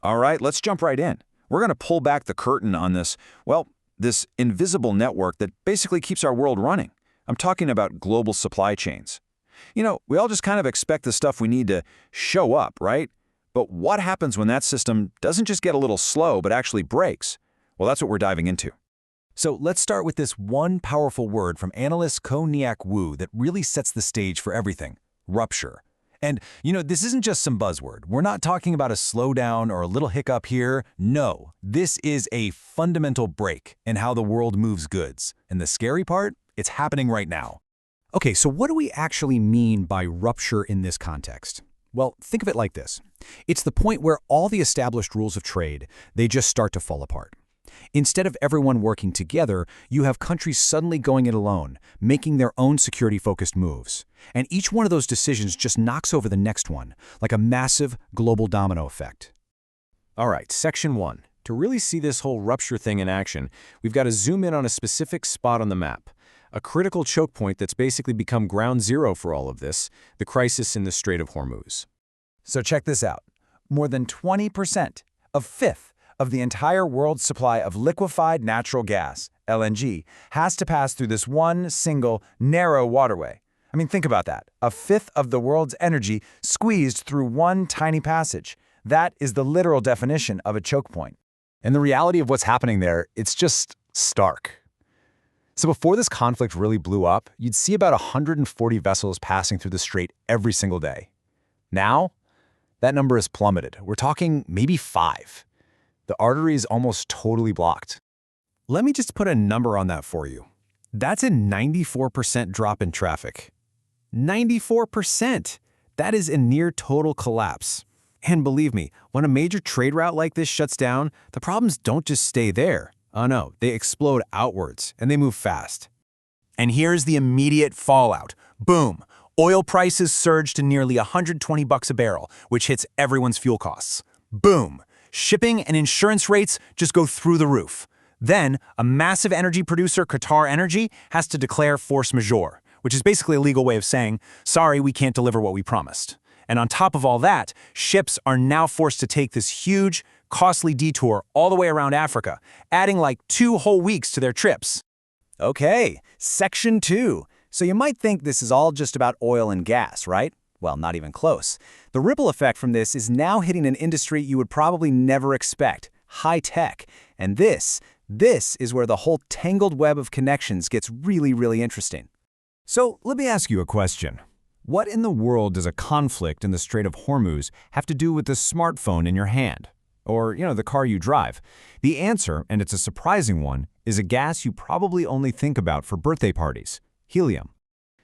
All right, let's jump right in. We're going to pull back the curtain on this invisible network that basically keeps our world running. I'm talking about global supply chains. We all just kind of expect the stuff we need to show up, right? But what happens when that system doesn't just get a little slow, but actually breaks? Well, that's what we're diving into. So let's start with this one powerful word from analyst Ko-Niak Wu that really sets the stage for everything: rupture. And, this isn't just some buzzword. We're not talking about a slowdown or a little hiccup here. No, this is a fundamental break in how the world moves goods. And the scary part? It's happening right now. Okay, so what do we actually mean by rupture in this context? Well, think of it like this. It's the point where all the established rules of trade, they just start to fall apart. Instead of everyone working together, you have countries suddenly going it alone, making their own security-focused moves. And each one of those decisions just knocks over the next one, like a massive global domino effect. All right, Section 1. To really see this whole rupture thing in action, we've got to zoom in on a specific spot on the map. A critical choke point that's basically become ground zero for all of this, the crisis in the Strait of Hormuz. So check this out. More than 20%, a fifth, of the entire world's supply of liquefied natural gas, LNG, has to pass through this one single, narrow waterway. I mean, think about that. A fifth of the world's energy squeezed through one tiny passage. That is the literal definition of a choke point. And the reality of what's happening there, it's just stark. So before this conflict really blew up, you'd see about 140 vessels passing through the strait every single day. Now, that number has plummeted. We're talking maybe 5. The artery is almost totally blocked. Let me just put a number on that for you. That's a 94% drop in traffic. 94%! That is a near total collapse. And believe me, when a major trade route like this shuts down, the problems don't just stay there. Oh no, they explode outwards, and they move fast. And here's the immediate fallout. Boom! Oil prices surge to nearly $120 a barrel, which hits everyone's fuel costs. Boom! Shipping and insurance rates just go through the roof. Then, a massive energy producer, Qatar Energy, has to declare force majeure, which is basically a legal way of saying, sorry, we can't deliver what we promised. And on top of all that, ships are now forced to take this huge, costly detour all the way around Africa, adding like 2 whole weeks to their trips. Okay, Section 2. So you might think this is all just about oil and gas, right? Well, not even close. The ripple effect from this is now hitting an industry you would probably never expect: high tech. And this is where the whole tangled web of connections gets really, really interesting. So let me ask you a question. What in the world does a conflict in the Strait of Hormuz have to do with the smartphone in your hand? Or, the car you drive? The answer, and it's a surprising one, is a gas you probably only think about for birthday parties: helium.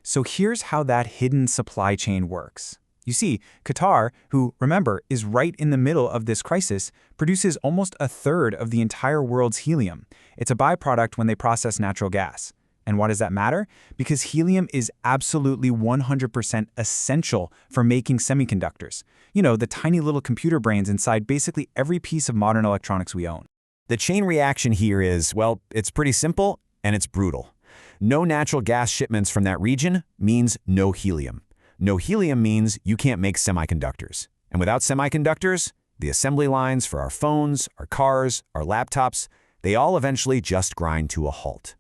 So here's how that hidden supply chain works. You see, Qatar, who, remember, is right in the middle of this crisis, produces almost a third of the entire world's helium. It's a byproduct when they process natural gas. And why does that matter? Because helium is absolutely 100% essential for making semiconductors. The tiny little computer brains inside basically every piece of modern electronics we own. The chain reaction here is, well, it's pretty simple and it's brutal. No natural gas shipments from that region means no helium. No helium means you can't make semiconductors. And without semiconductors, the assembly lines for our phones, our cars, our laptops, they all eventually just grind to a halt.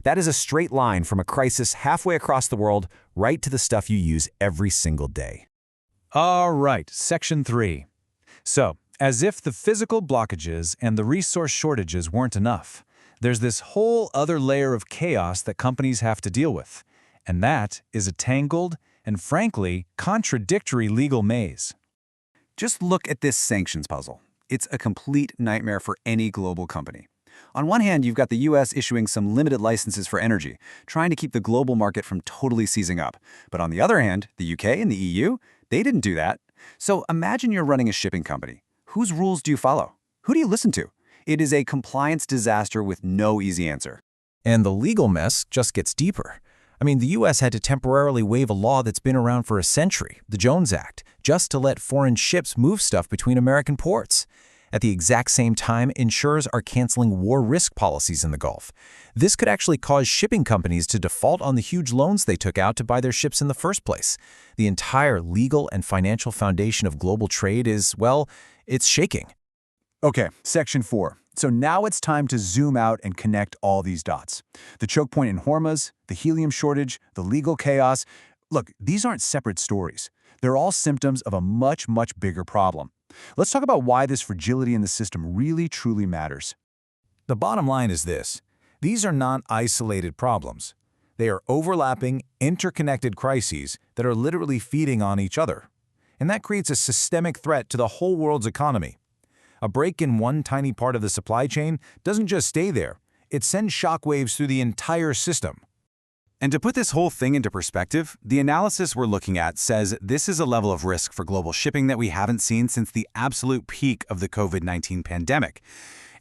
That is a straight line from a crisis halfway across the world right to the stuff you use every single day. All right, Section 3. So, as if the physical blockages and the resource shortages weren't enough, there's this whole other layer of chaos that companies have to deal with, and that is a tangled and, frankly, contradictory legal maze. Just look at this sanctions puzzle. It's a complete nightmare for any global company. On one hand, you've got the US issuing some limited licenses for energy, trying to keep the global market from totally seizing up. But on the other hand, the UK and the EU, they didn't do that. So imagine you're running a shipping company. Whose rules do you follow? Who do you listen to? It is a compliance disaster with no easy answer. And the legal mess just gets deeper. I mean, the U.S. had to temporarily waive a law that's been around for a century, the Jones Act, just to let foreign ships move stuff between American ports. At the exact same time, insurers are canceling war risk policies in the Gulf. This could actually cause shipping companies to default on the huge loans they took out to buy their ships in the first place. The entire legal and financial foundation of global trade is, well, it's shaking. Okay, section 4. So now it's time to zoom out and connect all these dots. The choke point in Hormuz, the helium shortage, the legal chaos. Look, these aren't separate stories. They're all symptoms of a much, much bigger problem. Let's talk about why this fragility in the system really, truly matters. The bottom line is this. These are not isolated problems. They are overlapping, interconnected crises that are literally feeding on each other. And that creates a systemic threat to the whole world's economy. A break in one tiny part of the supply chain doesn't just stay there. It sends shockwaves through the entire system. And to put this whole thing into perspective, the analysis we're looking at says this is a level of risk for global shipping that we haven't seen since the absolute peak of the COVID-19 pandemic.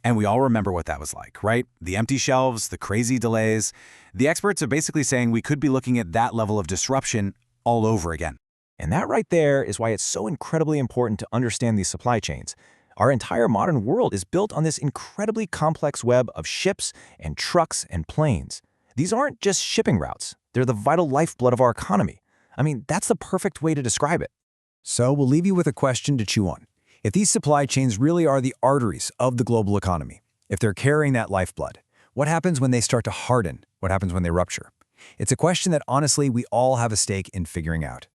And we all remember what that was like, right? The empty shelves, the crazy delays. The experts are basically saying we could be looking at that level of disruption all over again. And that right there is why it's so incredibly important to understand these supply chains. Our entire modern world is built on this incredibly complex web of ships and trucks and planes. These aren't just shipping routes. They're the vital lifeblood of our economy. I mean, that's the perfect way to describe it. So we'll leave you with a question to chew on. If these supply chains really are the arteries of the global economy, if they're carrying that lifeblood, what happens when they start to harden? What happens when they rupture? It's a question that honestly we all have a stake in figuring out.